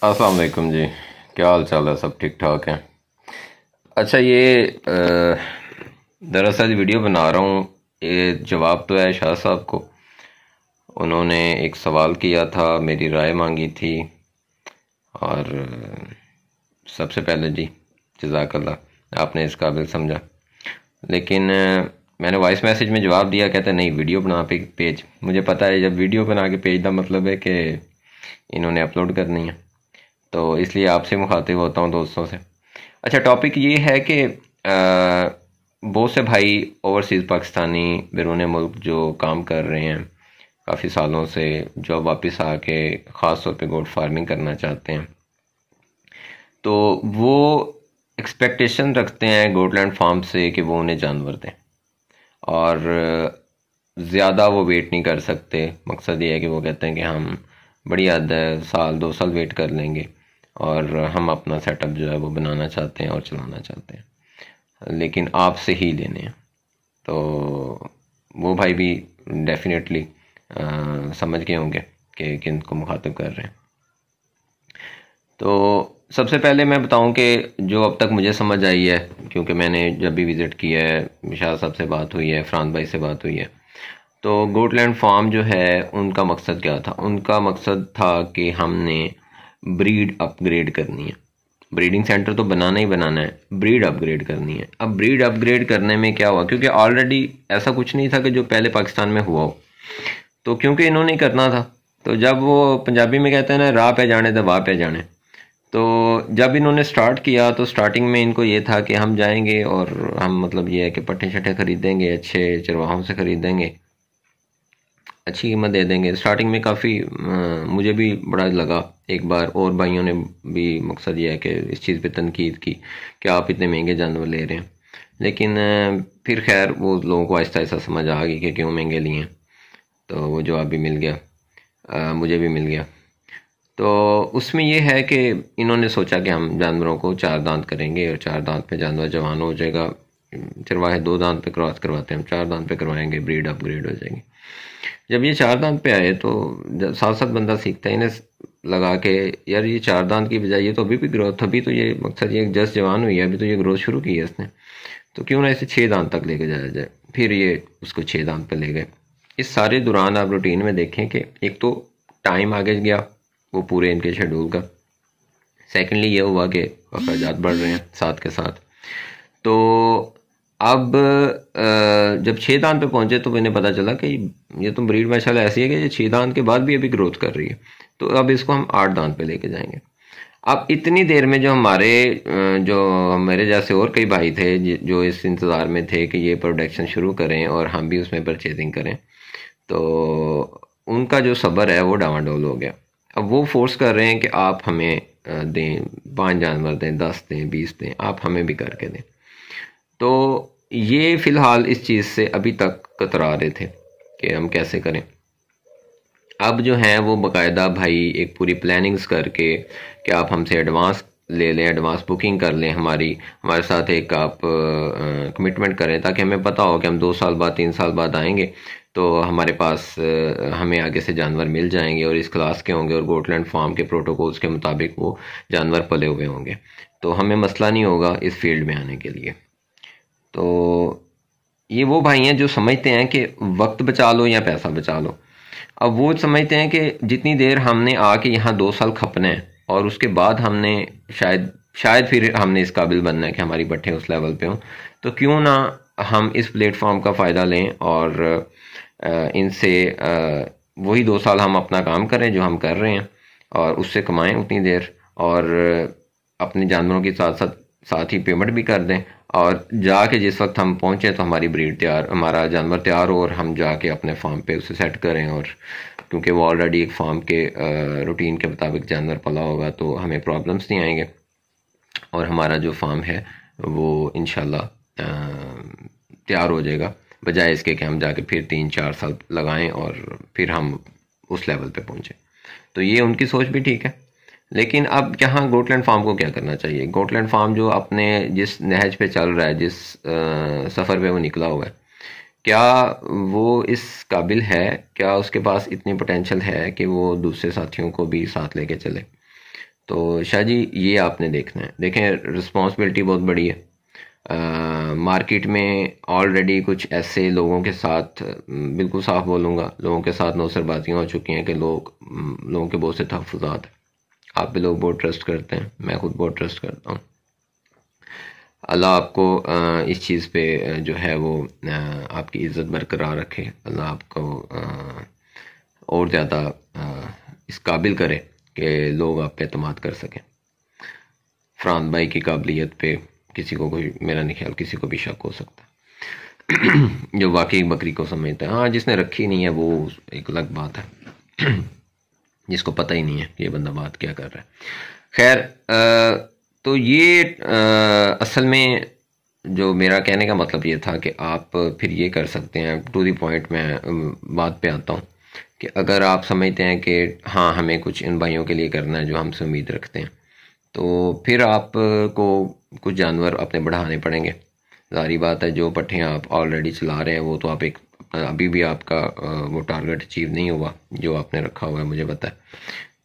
अस्सलाम वालेकुम जी। क्या हाल चाल है? सब ठीक ठाक है। अच्छा, ये दरअसल वीडियो बना रहा हूँ। ये जवाब तो है शाह साहब को। उन्होंने एक सवाल किया था, मेरी राय मांगी थी। और सबसे पहले जी, जज़ाकल्लाह, आपने इस काबिल समझा। लेकिन मैंने वॉइस मैसेज में जवाब दिया, कहते नहीं वीडियो बना पे पेज। मुझे पता है जब वीडियो बना के पेज का मतलब है कि इन्होंने अपलोड करनी है, तो इसलिए आपसे मुखातिब होता हूँ, दोस्तों से। अच्छा, टॉपिक ये है कि बहुत से भाई ओवरसीज़ पाकिस्तानी बैरून मुल्क जो काम कर रहे हैं काफ़ी सालों से, जो वापस आके ख़ास तौर पे गोट फार्मिंग करना चाहते हैं, तो वो एक्सपेक्टेशन रखते हैं गोटलैंड फार्म से कि वो उन्हें जानवर दें। और ज़्यादा वो वेट नहीं कर सकते। मकसद ये है कि वो कहते हैं कि हम बड़ी हद है, साल 2 साल वेट कर लेंगे और हम अपना सेटअप जो है वो बनाना चाहते हैं और चलाना चाहते हैं, लेकिन आपसे ही लेने हैं। तो वो भाई भी डेफिनेटली समझ गए होंगे कि किन को मुखातिब कर रहे हैं। तो सबसे पहले मैं बताऊं कि जो अब तक मुझे समझ आई है, क्योंकि मैंने जब भी विज़िट किया है, शाह साहब से बात हुई है, फरान भाई से बात हुई है, तो गोटलैंड फार्म जो है उनका मकसद क्या था? उनका मकसद था कि हमने ब्रीड अपग्रेड करनी है। ब्रीडिंग सेंटर तो बनाना ही बनाना है, ब्रीड अपग्रेड करनी है। अब ब्रीड अपग्रेड करने में क्या हुआ, क्योंकि ऑलरेडी ऐसा कुछ नहीं था कि जो पहले पाकिस्तान में हुआ हो, तो क्योंकि इन्होंने ही करना था। तो जब वो पंजाबी में कहते हैं ना, राह पे जाने तो वाह पे जाने, तो जब इन्होंने स्टार्ट किया तो स्टार्टिंग में इनको ये था कि हम जाएंगे और हम, मतलब ये है कि पट्टे शट्टे खरीदेंगे, अच्छे चरवाहों से खरीदेंगे, अच्छी कीमत दे देंगे। स्टार्टिंग में काफ़ी मुझे भी बड़ा लगा एक बार, और भाइयों ने भी, मकसद ये है कि इस चीज़ पे तनकीद की कि आप इतने महंगे जानवर ले रहे हैं। लेकिन फिर खैर वो लोगों को आहिस्ता आहिस्ता समझ आ गई कि क्यों महंगे लिए हैं, तो वो जवाब भी मिल गया, मुझे भी मिल गया। तो उसमें ये है कि इन्होंने सोचा कि हम जानवरों को 4 दांत करेंगे और 4 दांत पे जानवर जवान हो जाएगा। चरवाहे 2 दांत पे क्रॉस करवाते हैं, हम 4 दांत पे करवाएंगे, ब्रीड अपग्रेड हो जाएगी। जब ये 4 दांत पे आए तो साथ साथ बंदा सीखता है, इन्हें लगा के यार ये 4 दांत की बजाय ये तो अभी भी ग्रोथ, अभी तो ये मकसद ये जस्ट जवान हुई है, अभी तो ये ग्रोथ शुरू की है इसने, तो क्यों ना इसे 6 दांत तक लेके जाया जाए। फिर ये उसको 6 दांत पे ले गए। इस सारे दौरान आप रूटीन में देखें कि एक तो टाइम आगे गया वो पूरे इनके शेड्यूल का, सेकेंडली ये हुआ कि अखराजात बढ़ रहे हैं साथ के साथ। तो अब जब 6 दांत पे पहुंचे तो मैंने पता चला कि ये तो ब्रीड माशाल्लाह ऐसी है कि ये 6 दांत के बाद भी अभी ग्रोथ कर रही है, तो अब इसको हम 8 दांत पे लेके जाएंगे। अब इतनी देर में जो हमारे जैसे और कई भाई थे जो इस इंतज़ार में थे कि ये प्रोडक्शन शुरू करें और हम भी उसमें परचेजिंग करें, तो उनका जो सब्र है वो डावाडोल हो गया। अब वो फोर्स कर रहे हैं कि आप हमें दें, 5 जानवर दें, 10 दें, 20 दें, आप हमें भी करके दें। तो ये फ़िलहाल इस चीज़ से अभी तक कतरा रहे थे कि हम कैसे करें। अब जो हैं वो बाकायदा भाई एक पूरी प्लानिंग्स करके कि आप हमसे एडवांस ले लें, एडवांस बुकिंग कर लें, हमारे साथ एक आप कमिटमेंट करें, ताकि हमें पता हो कि हम 2 साल बाद 3 साल बाद आएंगे तो हमारे पास हमें आगे से जानवर मिल जाएंगे और इस क्लास के होंगे और गोटलैंड फार्म के प्रोटोकॉल्स के मुताबिक वो जानवर पले हुए होंगे, तो हमें मसला नहीं होगा इस फील्ड में आने के लिए। तो ये वो भाई हैं जो समझते हैं कि वक्त बचा लो या पैसा बचा लो। अब वो समझते हैं कि जितनी देर हमने आके यहाँ 2 साल खपना है और उसके बाद हमने शायद शायद फिर हमने इस काबिल बनना है कि हमारी बट्ठे उस लेवल पे हों, तो क्यों ना हम इस प्लेटफॉर्म का फ़ायदा लें और इनसे वही 2 साल हम अपना काम करें जो हम कर रहे हैं और उससे कमाएं उतनी देर, और अपने जानवरों के साथ साथ साथ ही पेमेंट भी कर दें, और जाके जिस वक्त हम पहुंचे तो हमारी ब्रीड तैयार, हमारा जानवर तैयार हो और हम जाके अपने फार्म पे उसे सेट करें। और क्योंकि वो ऑलरेडी एक फार्म के रूटीन के मुताबिक जानवर पला होगा तो हमें प्रॉब्लम्स नहीं आएंगे और हमारा जो फार्म है वो इंशाल्लाह तैयार हो जाएगा, बजाय इसके कि हम जाके फिर 3-4 साल लगाएं और फिर हम उस लेवल पे पहुंचे। तो ये उनकी सोच भी ठीक है। लेकिन अब यहाँ गोटलैंड फार्म को क्या करना चाहिए? गोटलैंड फार्म जो अपने जिस नहज पे चल रहा है, जिस सफ़र पे वो निकला हुआ है, क्या वो इस काबिल है, क्या उसके पास इतनी पोटेंशियल है कि वो दूसरे साथियों को भी साथ लेके चले? तो शाह जी ये आपने देखना है। देखें, रिस्पॉन्सिबिलिटी बहुत बड़ी है। मार्केट में ऑलरेडी कुछ ऐसे लोगों के साथ, बिल्कुल साफ बोलूँगा, लोगों के साथ नौसरबाजियाँ हो चुकी हैं कि लोगों के बहुत से तहफ़्फ़ुज़ात हैं। आप भी लोग बहुत ट्रस्ट करते हैं, मैं खुद बहुत ट्रस्ट करता हूँ। अल्लाह आपको इस चीज़ पे जो है वो आपकी इज़्ज़त बरकरार रखे। अल्लाह आपको और ज़्यादा इस काबिल करे कि लोग आप पे एतमाद कर सकें। फरहान भाई की काबिलियत पे किसी को कोई, मेरा नहीं ख्याल किसी को भी शक हो सकता है जो वाकई बकरी को समझता है। हाँ, जिसने रखी नहीं है वो एक अलग बात है जिसको पता ही नहीं है कि ये बंदा बात क्या कर रहा है। खैर, तो ये असल में जो मेरा कहने का मतलब ये था कि आप फिर ये कर सकते हैं। टू दी पॉइंट मैं बात पे आता हूँ कि अगर आप समझते हैं कि हाँ हमें कुछ इन भाइयों के लिए करना है जो हमसे उम्मीद रखते हैं, तो फिर आपको कुछ जानवर अपने बढ़ाने पड़ेंगे। ज़ाहिर बात है, जो पट्ठे आप ऑलरेडी चला रहे हैं वो तो आप एक, अभी भी आपका वो टारगेट अचीव नहीं हुआ जो आपने रखा हुआ है, मुझे पता है।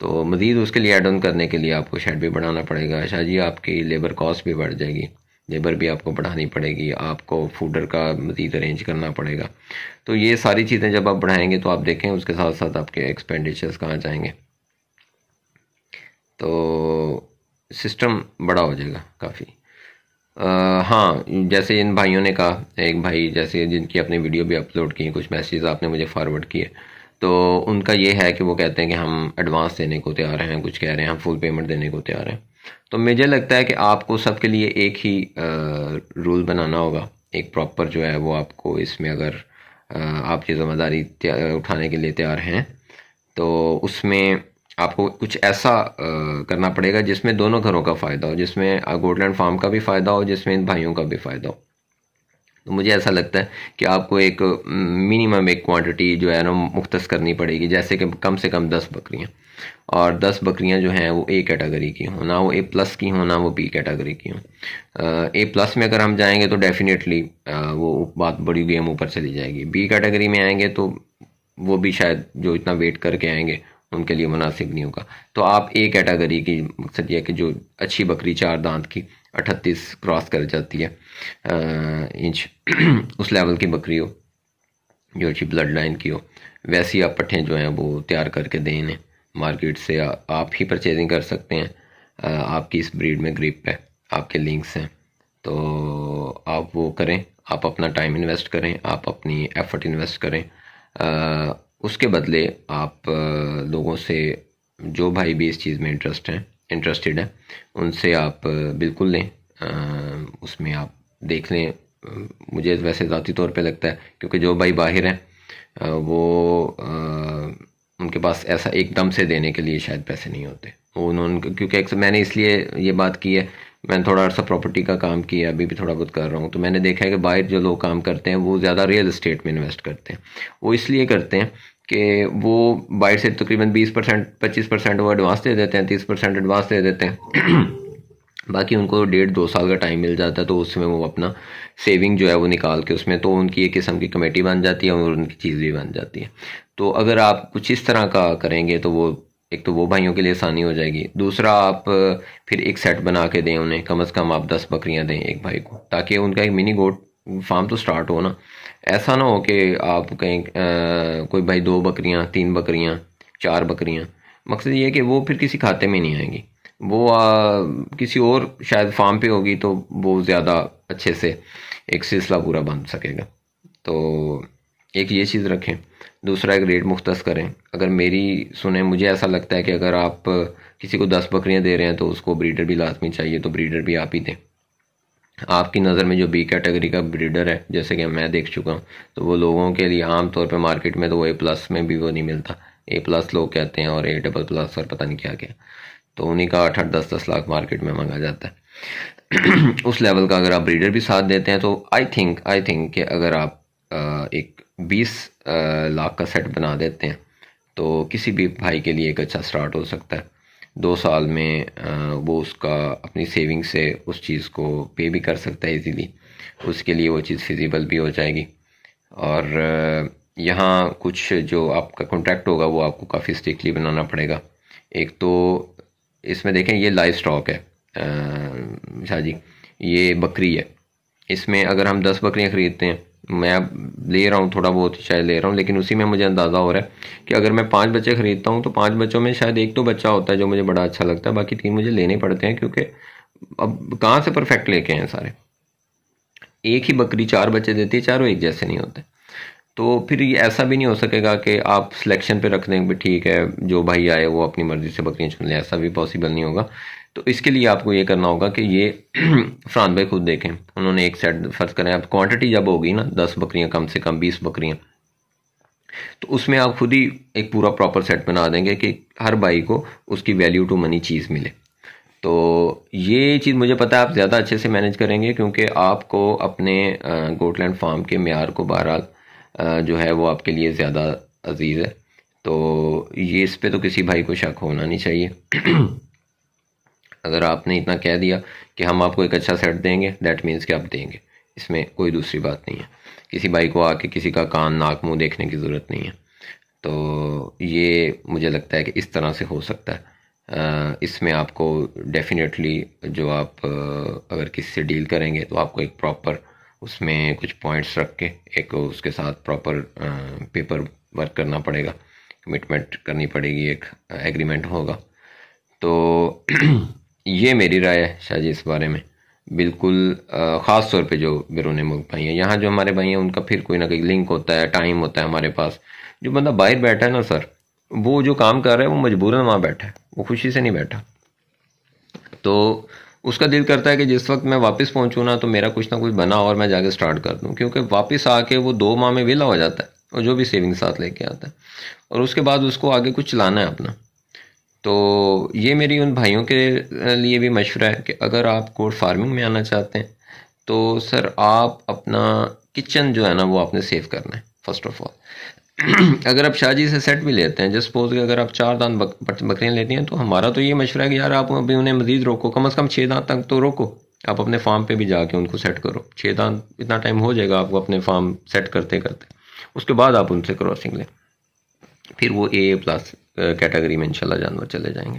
तो मज़ीद उसके लिए ऐड ऑन करने के लिए आपको शेड भी बढ़ाना पड़ेगा। शाह जी आपकी लेबर कॉस्ट भी बढ़ जाएगी, लेबर भी आपको बढ़ानी पड़ेगी, आपको फूडर का मज़ीद अरेंज करना पड़ेगा। तो ये सारी चीज़ें जब आप बढ़ाएंगे तो आप देखें उसके साथ साथ आपके एक्सपेंडिचर्स कहाँ जाएंगे, तो सिस्टम बड़ा हो जाएगा काफ़ी। हाँ, जैसे इन भाइयों ने कहा, एक भाई जैसे जिनकी अपनी वीडियो भी अपलोड की, कुछ मैसेज आपने मुझे फॉरवर्ड किए, तो उनका ये है कि वो कहते हैं कि हम एडवांस देने को तैयार हैं, कुछ कह रहे हैं हम फुल पेमेंट देने को तैयार हैं। तो मुझे लगता है कि आपको सबके लिए एक ही रूल बनाना होगा, एक प्रॉपर जो है वो आपको इसमें, अगर आप ये ज़िम्मेदारी उठाने के लिए तैयार हैं तो उसमें आपको कुछ ऐसा करना पड़ेगा जिसमें दोनों घरों का फ़ायदा हो, जिसमें गोटलैंड फार्म का भी फ़ायदा हो, जिसमें इन भाइयों का भी फ़ायदा हो। तो मुझे ऐसा लगता है कि आपको एक मिनिमम एक क्वांटिटी जो है ना मुख्तस करनी पड़ेगी, जैसे कि कम से कम 10 बकरियां, और 10 बकरियां जो हैं वो ए कैटेगरी की हों, ना वो ए प्लस की हों ना वो बी कैटेगरी की हों। ए प्लस में अगर हम जाएंगे तो डेफिनेटली वो बात बड़ी गेम ऊपर चली जाएगी। बी कैटेगरी में आएंगे तो वो भी शायद जो इतना वेट करके आएंगे उनके लिए मुनासिब नहीं होगा। तो आप ए कैटेगरी की, मकसद यह कि जो अच्छी बकरी 4 दांत की 38 क्रॉस कर जाती है इंच उस लेवल की बकरी हो, जो अच्छी ब्लड लाइन की हो, वैसी आप पट्ठे जो हैं वो तैयार करके दें इन्हें। मार्केट से आप ही परचेजिंग कर सकते हैं। आपकी इस ब्रीड में ग्रिप है, आपके लिंक्स हैं, तो आप वो करें, आप अपना टाइम इन्वेस्ट करें, आप अपनी एफर्ट इन्वेस्ट करें। उसके बदले आप लोगों से, जो भाई भी इस चीज़ में इंटरेस्टेड है, उनसे आप बिल्कुल लें। उसमें आप देख लें। मुझे वैसे ज़ाती तौर पे लगता है क्योंकि जो भाई बाहर हैं वो उनके पास ऐसा एकदम से देने के लिए शायद पैसे नहीं होते। वो उन्होंने, क्योंकि मैंने इसलिए ये बात की है, मैंने थोड़ा अर्सा प्रॉपर्टी का काम किया, अभी भी थोड़ा बहुत कर रहा हूँ, तो मैंने देखा है कि बाहर जो लोग काम करते हैं वो ज़्यादा रियल इस्टेट में इन्वेस्ट करते हैं। वो इसलिए करते हैं कि वो बाहर से तकरीबन 20% 25% वो एडवांस दे देते हैं, 30% एडवांस दे देते हैं बाकी उनको 1.5-2 साल का टाइम मिल जाता है, तो उसमें वो अपना सेविंग जो है वो निकाल के उसमें, तो उनकी एक किस्म की कमेटी बन जाती है और उनकी चीज़ भी बन जाती है। तो अगर आप कुछ इस तरह का करेंगे तो वो, एक तो वो भाइयों के लिए आसानी हो जाएगी, दूसरा आप फिर एक सेट बना के दें उन्हें, कम से कम आप 10 बकरियां दें एक भाई को, ताकि उनका एक मिनी गोट फार्म तो स्टार्ट हो ना। ऐसा ना हो कि आप कहीं कोई भाई 2 बकरियां, 3 बकरियां, 4 बकरियां, मकसद ये है कि वो फिर किसी खाते में नहीं आएंगी, वो किसी और शायद फार्म पे होगी, तो वो ज़्यादा अच्छे से एक सिलसिला पूरा बन सकेगा। तो एक ये चीज़ रखें, दूसरा एक रेट मुख्तस करें। अगर मेरी सुने, मुझे ऐसा लगता है कि अगर आप किसी को 10 बकरियां दे रहे हैं तो उसको ब्रीडर भी लाजमी चाहिए, तो ब्रीडर भी आप ही दें। आपकी नज़र में जो बी कैटेगरी का ब्रीडर है, जैसे कि मैं देख चुका हूँ, तो वो लोगों के लिए आम तौर पे मार्केट में तो वो ए प्लस में भी वो नहीं मिलता, ए प्लस लोग कहते हैं और ए डबल प्लस और पता नहीं क्या क्या, तो उन्हीं का 8-8 10-10 लाख मार्केट में मांगा जाता है उस लेवल का अगर आप ब्रीडर भी साथ देते हैं तो आई थिंक कि अगर आप एक 20 लाख का सेट बना देते हैं तो किसी भी भाई के लिए एक अच्छा स्टार्ट हो सकता है। 2 साल में वो उसका अपनी सेविंग से उस चीज़ को पे भी कर सकता है इजीली, उसके लिए वो चीज़ फिजिबल भी हो जाएगी। और यहाँ कुछ जो आपका कॉन्ट्रैक्ट होगा वो आपको काफ़ी स्ट्रिक्टली बनाना पड़ेगा। एक तो इसमें देखें ये लाइव स्टॉक है शाह जी, ये बकरी है। इसमें अगर हम 10 बकरियां खरीदते हैं, मैं अब ले रहा हूँ थोड़ा बहुत शायद ले रहा हूँ, लेकिन उसी में मुझे अंदाज़ा हो रहा है कि अगर मैं 5 बच्चे खरीदता हूँ तो 5 बच्चों में शायद एक तो बच्चा होता है जो मुझे बड़ा अच्छा लगता है, बाकी 3 मुझे लेने पड़ते हैं, क्योंकि अब कहाँ से परफेक्ट लेके हैं सारे। एक ही बकरी 4 बच्चे देती है, चारों एक जैसे नहीं होते। तो फिर ये ऐसा भी नहीं हो सकेगा कि आप सिलेक्शन पे रख दें, ठीक है जो भाई आए वो अपनी मर्ज़ी से बकरियाँ चुन ले, ऐसा भी पॉसिबल नहीं होगा। तो इसके लिए आपको ये करना होगा कि ये फरहान भाई खुद देखें, उन्होंने एक सेट फ़र्ज़ करें, अब क्वांटिटी जब होगी ना 10 बकरियाँ कम से कम 20 बकरियाँ, तो उसमें आप खुद ही एक पूरा प्रॉपर सेट बना देंगे कि हर भाई को उसकी वैल्यू टू मनी चीज़ मिले। तो ये चीज़ मुझे पता है आप ज़्यादा अच्छे से मैनेज करेंगे, क्योंकि आपको अपने गोटलैंड फार्म के मेयार को बहरहाल जो है वो आपके लिए ज़्यादा अजीज़ है। तो ये इस पे तो किसी भाई को शक होना नहीं चाहिए। अगर आपने इतना कह दिया कि हम आपको एक अच्छा सेट देंगे, दैट मीन्स कि आप देंगे, इसमें कोई दूसरी बात नहीं है। किसी भाई को आके किसी का कान नाक मुंह देखने की ज़रूरत नहीं है। तो ये मुझे लगता है कि इस तरह से हो सकता है। इसमें आपको डेफिनेटली जो आप अगर किसी से डील करेंगे तो आपको एक प्रॉपर उसमें कुछ पॉइंट्स रख के एक उसके साथ प्रॉपर पेपर वर्क करना पड़ेगा, कमिटमेंट करनी पड़ेगी, एक एग्रीमेंट होगा। तो ये मेरी राय है शाह जी इस बारे में। बिल्कुल ख़ास तौर पे जो बैरून मुल्क भाई हैं, यहाँ जो हमारे भाई हैं उनका फिर कोई ना कोई लिंक होता है, टाइम होता है हमारे पास। जो बंदा बाहर बैठा है ना सर, वो जो काम कर रहा है वो मजबूरन वहाँ बैठा है, वो खुशी से नहीं बैठा। तो उसका दिल करता है कि जिस वक्त मैं वापस पहुंचूँ ना तो मेरा कुछ ना कुछ बना और मैं जाके स्टार्ट कर दूं, क्योंकि वापस आके वो 2 माह में वेला हो जाता है और जो भी सेविंग साथ लेके आता है, और उसके बाद उसको आगे कुछ चलाना है अपना। तो ये मेरी उन भाइयों के लिए भी मशवरा है कि अगर आप गोट फार्मिंग में आना चाहते हैं तो सर आप अपना किचन जो है ना वो आपने सेव करना है फर्स्ट ऑफ ऑल। अगर आप शाहजी से सेट भी लेते हैं, जस्ट सपोज कि अगर आप 4 दांत बकरियां लेती हैं, तो हमारा तो ये मशवरा है कि यार आप अभी उन्हें मजीद रोको, कम से कम 6 दांत तक तो रोको। आप अपने फार्म पे भी जाके उनको सेट करो, 6 दांत इतना टाइम हो जाएगा आपको अपने फार्म सेट करते करते, उसके बाद आप उनसे क्रॉसिंग लें, फिर वो A+ कैटेगरी में इंशाल्लाह जानवर चले जाएंगे।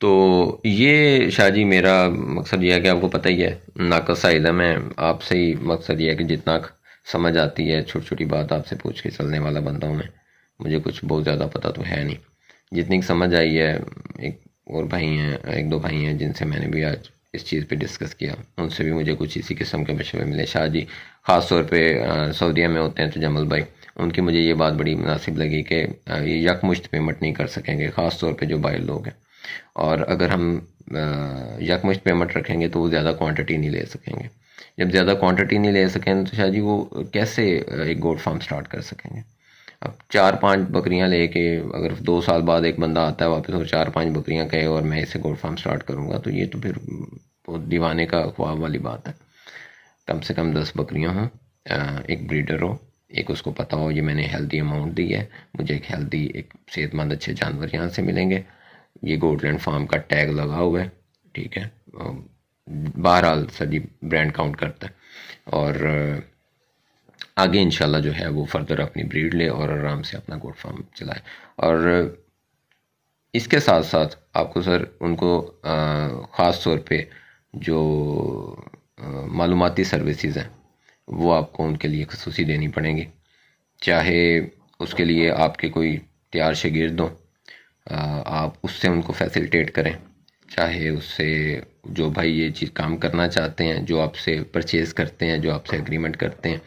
तो ये शाहजी मेरा मकसद ये है कि आपको पता ही है नाकस इल्म है, आपसे ही मकसद ये है कि जितना समझ आती है छोटी छोटी बात आपसे पूछ के चलने वाला बंदा हूँ मैं, मुझे कुछ बहुत ज़्यादा पता तो है नहीं। जितनी समझ आई है, एक और भाई हैं, 1-2 भाई हैं जिनसे मैंने भी आज इस चीज़ पे डिस्कस किया, उनसे भी मुझे कुछ इसी किस्म के मशवरे मिले। शाह जी ख़ास तौर पे सऊदीया में होते हैं तो जमल भाई, उनकी मुझे ये बात बड़ी मुनासिब लगी कि ये यकमुश्त पेमेंट नहीं कर सकेंगे, ख़ास तौर पे जो बाहर लोग हैं, और अगर हम यकमुश्त पेमेंट रखेंगे तो वो ज़्यादा क्वांटिटी नहीं ले सकेंगे। जब ज़्यादा क्वांटिटी नहीं ले सकें तो शाह जी वो कैसे एक गोट फार्म स्टार्ट कर सकेंगे। अब 4-5 बकरियां लेके अगर 2 साल बाद एक बंदा आता है वापस और 4-5 बकरियां कहे और मैं इसे गोट फार्म स्टार्ट करूंगा, तो ये तो फिर बहुत दीवाने का ख्वाब वाली बात है। कम से कम 10 बकरियां हों, एक ब्रीडर हो, एक उसको पता हो ये मैंने हेल्दी अमाउंट दी है, मुझे एक हेल्दी एक सेहतमंद अच्छे जानवर यहाँ से मिलेंगे, ये गोटलैंड फार्म का टैग लगा हुआ है, ठीक है। बहरहाल सभी ब्रांड काउंट करता है, और आगे इंशाल्लाह जो है वो फर्दर अपनी ब्रीड ले और आराम से अपना गोट फार्म चलाए। और इसके साथ साथ आपको सर उनको ख़ास तौर पे जो मालूमाती सर्विसेज हैं वो आपको उनके लिए खसूसी देनी पड़ेंगी, चाहे उसके लिए आपके कोई तैयार शागिर्द हों, आप उससे उनको फैसिलिटेट करें, चाहे उससे जो भाई ये चीज़ काम करना चाहते हैं, जो आपसे परचेज़ करते हैं, जो आपसे एग्रीमेंट करते हैं,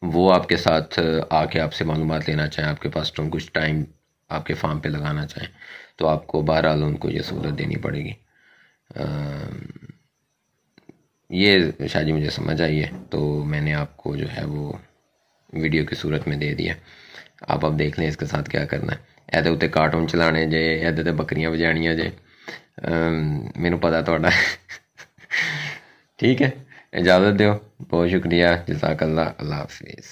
वो आपके साथ आके आपसे मालूमात लेना चाहें, आपके पास तुम कुछ टाइम आपके फार्म पे लगाना चाहें, तो आपको बहरहाल उनको ये सहूलत देनी पड़ेगी। ये शायद मुझे समझ आई है, तो मैंने आपको जो है वो वीडियो की सूरत में दे दिया। आप अब देख लें इसके साथ क्या करना है। ऐसे उत्ते कार्टून चलाने जे, ऐसे बकरियां बजानियां जे, मैनू पता थोड़ा। ठीक है, इजाज़त दो, बहुत शुक्रिया, जज़ाकल्लाह, अल्लाह हाफिज़।